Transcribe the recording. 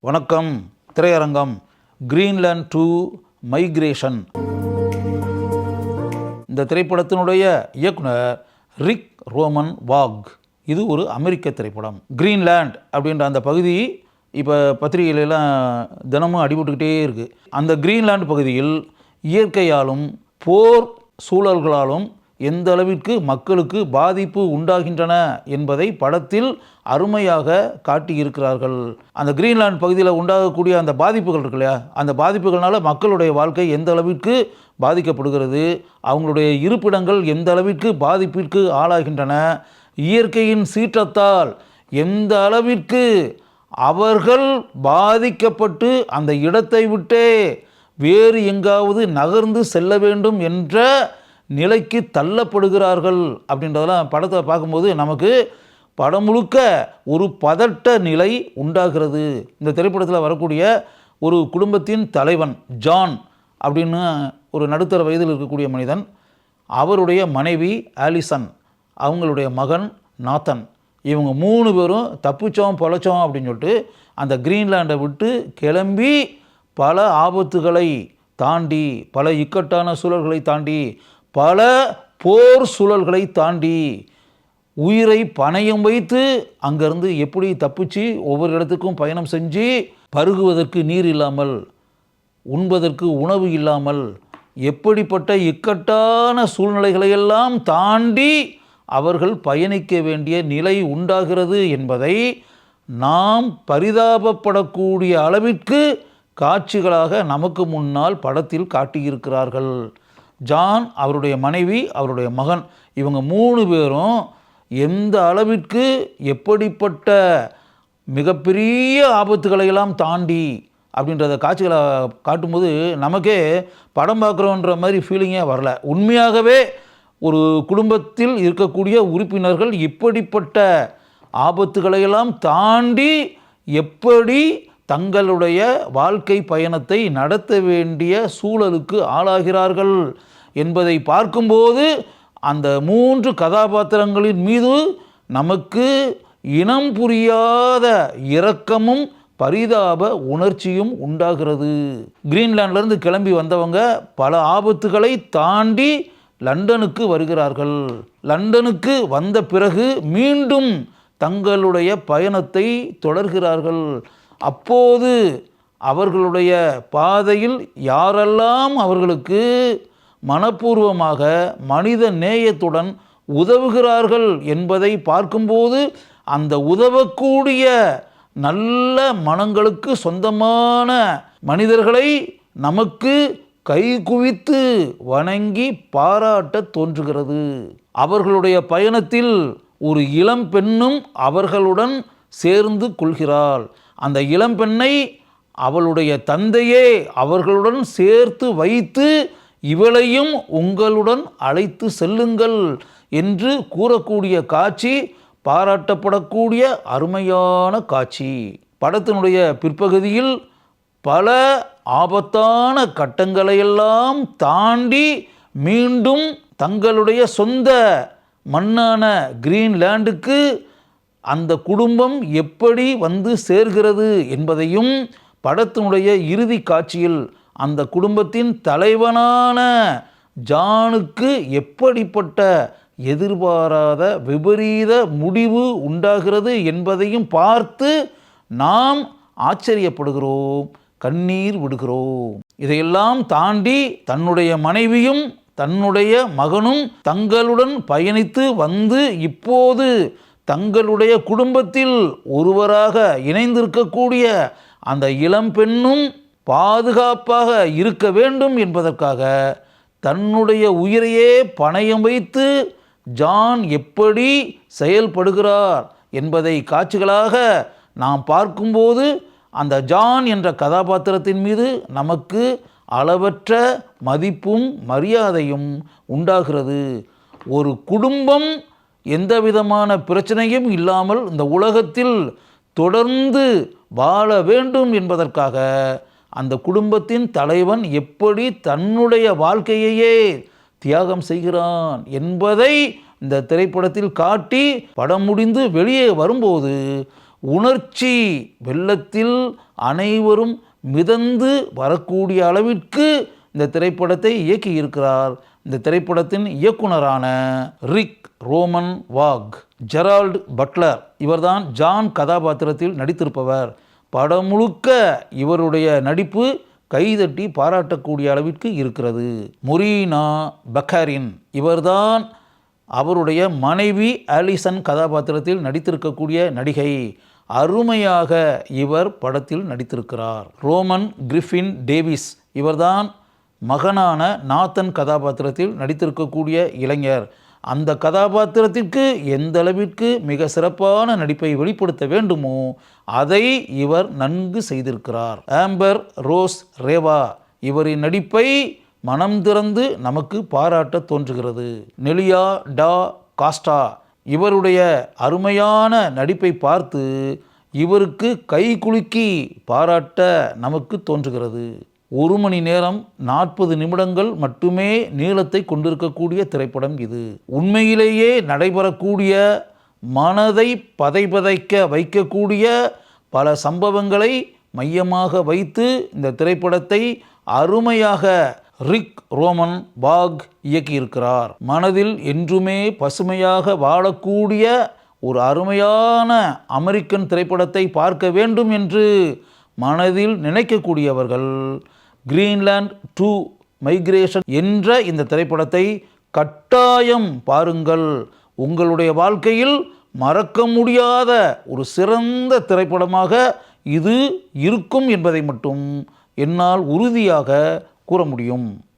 வணக்கம். திரையரங்கம். Greenland to migration. இந்த திரைப்படத்தினுடைய இயக்குனர் ரிக் ரோமன் வாக். இது ஒரு அமெரிக்க திரைப்படம். கிரீன்லாந்து அப்படின்ற அந்த பகுதி இப்போ பத்திரிகையிலெல்லாம் தினமும் அடிபட்டுக்கிட்டே இருக்குது. அந்த கிரீன்லாந்து பகுதியில் இயற்கையாலும் போர் சூழல்களாலும் எந்த அளவிற்கு மக்களுக்கு பாதிப்பு உண்டாகின்றன என்பதை படத்தில் அருமையாக காட்டியிருக்கிறார்கள். அந்த கிரீன்லாந்து பகுதியில் உண்டாகக்கூடிய அந்த பாதிப்புகள் இருக்கு இல்லையா, அந்த பாதிப்புகள்னால மக்களுடைய வாழ்க்கை எந்த அளவிற்கு பாதிக்கப்படுகிறது, அவங்களுடைய இருப்பிடங்கள் எந்த அளவிற்கு பாதிப்பிற்கு ஆளாகின்றன, இயற்கையின் சீற்றத்தால் எந்த அளவிற்கு அவர்கள் பாதிக்கப்பட்டு அந்த இடத்தை விட்டே வேறு எங்காவது நகர்ந்து செல்ல வேண்டும் என்ற நிலைக்கு தள்ளப்படுகிறார்கள் அப்படின்றதெல்லாம் படத்தை பார்க்கும்போது நமக்கு படம் முழுக்க ஒரு பதட்ட நிலை உண்டாகிறது. இந்த திரைப்படத்தில் வரக்கூடிய ஒரு குடும்பத்தின் தலைவன் ஜான் அப்படின்னு ஒரு நடுத்தர வயதில் இருக்கக்கூடிய மனிதன், அவருடைய மனைவி ஆலிசன், அவங்களுடைய மகன் நாத்தன், இவங்க 3 பேரும் தப்பிச்சோம் பொழைச்சோம் அப்படின்னு சொல்லிட்டு அந்த கிரீன்லாண்டை விட்டு கிளம்பி பல ஆபத்துகளை தாண்டி, பல இக்கட்டான சூழல்களை தாண்டி, பல போர் சூழல்களை தாண்டி உயிரை பணயம் வைத்து அங்கேருந்து எப்படி தப்பிச்சு ஒவ்வொரு இடத்துக்கும் பயணம் செஞ்சு பருகுவதற்கு நீர் இல்லாமல், உண்பதற்கு உணவு இல்லாமல், எப்படிப்பட்ட இக்கட்டான சூழ்நிலைகளையெல்லாம் தாண்டி அவர்கள் பயணிக்க வேண்டிய நிலை உண்டாகிறது என்பதை நாம் பரிதாபப்படக்கூடிய அளவிற்கு காட்சிகளாக நமக்கு முன்னால் படத்தில் காட்டியிருக்கிறார்கள். ஜான், அவருடைய மனைவி, அவருடைய மகன், இவங்க 3 பேரும் எந்த அளவிற்கு எப்படிப்பட்ட மிகப்பெரிய ஆபத்துக்களையெல்லாம் தாண்டி அப்படின்றத காட்சிகளை காட்டும்போது நமக்கே படம் பார்க்குறோன்ற மாதிரி ஃபீலிங்கே வரல. உண்மையாகவே ஒரு குடும்பத்தில் இருக்கக்கூடிய உறுப்பினர்கள் இப்படிப்பட்ட ஆபத்துக்களையெல்லாம் தாண்டி எப்படி தங்களுடைய வாழ்க்கை பயணத்தை நடத்த வேண்டிய சூழலுக்கு ஆளாகிறார்கள் என்பதை பார்க்கும்போது அந்த 3 கதாபாத்திரங்களின் மீது நமக்கு இனம் புரியாத இரக்கமும் பரிதாப உணர்ச்சியும் உண்டாகிறது. கிரீன்லாண்டிலிருந்து கிளம்பி வந்தவங்க பல ஆபத்துகளை தாண்டி லண்டனுக்கு வருகிறார்கள். லண்டனுக்கு வந்த பிறகு மீண்டும் தங்களுடைய பயணத்தை தொடர்கிறார்கள். அப்போது அவர்களுடைய பாதையில் யாரெல்லாம் அவர்களுக்கு மனப்பூர்வமாக மனித நேயத்துடன் உதவுகிறார்கள் என்பதை பார்க்கும்போது அந்த உதவக்கூடிய நல்ல மனங்களுக்கு சொந்தமான மனிதர்களை நமக்கு கை குவித்து வணங்கி பாராட்ட தோன்றுகிறது. அவர்களுடைய பயணத்தில் ஒரு இளம் பெண்ணும் அவர்களுடன் சேர்ந்து கொள்கிறாள். அந்த இளம்பெண்ணை அவளுடைய தந்தையே அவர்களுடன் சேர்த்து வைத்து இவளையும் உங்களுடன் அழைத்து செல்லுங்கள் என்று கூறக்கூடிய காட்சி பாராட்டப்படக்கூடிய அருமையான காட்சி. படத்தினுடைய பிற்பகுதியில் பல ஆபத்தான கட்டங்களையெல்லாம் தாண்டி மீண்டும் தங்களுடைய சொந்த மண்ணான கிரீன்லாண்டுக்கு அந்த குடும்பம் எப்படி வந்து சேர்கிறது என்பதையும் படத்தினுடைய இறுதி காட்சியில் அந்த குடும்பத்தின் தலைவனான ஜானுக்கு எப்படிப்பட்ட எதிர்பாராத விபரீத முடிவு உண்டாகிறது என்பதையும் பார்த்து நாம் ஆச்சரியப்படுகிறோம், கண்ணீர் விடுகிறோம். இதையெல்லாம் தாண்டி தன்னுடைய மனைவியும் தன்னுடைய மகனும் தங்களுடன் பயணித்து வந்து இப்போது தங்களுடைய குடும்பத்தில் ஒருவராக இணைந்திருக்கக்கூடிய அந்த இளம்பெண்ணும் பாதுகாப்பாக இருக்க வேண்டும் என்பதற்காக தன்னுடைய உயிரையே பணயம் வைத்து ஜான் எப்படி செயல்படுகிறார் என்பதை காட்சிகளாக நாம் பார்க்கும்போது அந்த ஜான் என்ற கதாபாத்திரத்தின் மீது நமக்கு அளவற்ற மதிப்பும் மரியாதையும் உண்டாகிறது. ஒரு குடும்பம் எந்த விதமான பிரச்சனையும் இல்லாமல் இந்த உலகத்தில் தொடர்ந்து வாழ வேண்டும் என்பதற்காக அந்த குடும்பத்தின் தலைவன் எப்படி தன்னுடைய வாழ்க்கையையே தியாகம் செய்கிறான் என்பதை இந்த திரைப்படத்தில் காட்டி படம் முடிந்து வெளியே வரும்போது உணர்ச்சி வெள்ளத்தில் அனைவரும் மிதந்து வரக்கூடிய அளவிற்கு இந்த திரைப்படத்தை இயக்கியிருக்கிறார். இந்த திரைப்படத்தின் இயக்குனரான Ric Roman Waugh. Gerald Butler இவர்தான் ஜான் கதாபாத்திரத்தில் நடித்திருப்பவர். படம் முழுக்க இவருடைய நடிப்பு கைதட்டி பாராட்டக்கூடிய அளவிற்கு இருக்கிறது. மொரீனா பக்காரின் இவர்தான் அவருடைய மனைவி ஆலிசன் கதாபாத்திரத்தில் நடித்திருக்கக்கூடிய நடிகை. அருமையாக இவர் படத்தில் நடித்திருக்கிறார். ரோமன் கிரிஃபின் டேவிஸ் இவர்தான் மகனான நாத்தன் கதாபாத்திரத்தில் நடித்திருக்கக்கூடிய இளைஞர். அந்த கதாபாத்திரத்திற்கு எந்த அளவிற்கு மிக சிறப்பான நடிப்பை வெளிப்படுத்த வேண்டுமோ அதை இவர் நன்கு செய்திருக்கிறார். ஆம்பர் ரோஸ் ரேவா இவரின் நடிப்பை மனம் திறந்து நமக்கு பாராட்ட தோன்றுகிறது. நெலியா டா காஸ்டா இவருடைய அருமையான நடிப்பை பார்த்து இவருக்கு கை குலுக்கி பாராட்ட நமக்கு தோன்றுகிறது. 1 மணி நேரம் 40 நிமிடங்கள் மட்டுமே நீளத்தை கொண்டிருக்கக்கூடிய திரைப்படம் இது. உண்மையிலேயே நடைபெறக்கூடிய மனதை பதைபதைக்க வைக்கக்கூடிய பல சம்பவங்களை மையமாக வைத்து இந்த திரைப்படத்தை அருமையாக ரிக் ரோமன் வாக் இயக்கியிருக்கிறார். மனதில் என்றுமே பசுமையாக வாழக்கூடிய ஒரு அருமையான அமெரிக்கன் திரைப்படத்தை பார்க்க வேண்டும் என்று மனதில் நினைக்கக்கூடியவர்கள் கிரீன்லாண்ட் டு மைக்ரேஷன் என்ற இந்த திரைப்படத்தை கட்டாயம் பாருங்கள். உங்களுடைய வாழ்க்கையில் மறக்க முடியாத ஒரு சிறந்த திரைப்படமாக இது இருக்கும் என்பதை மட்டும் என்னால் உறுதியாக கூற முடியும்.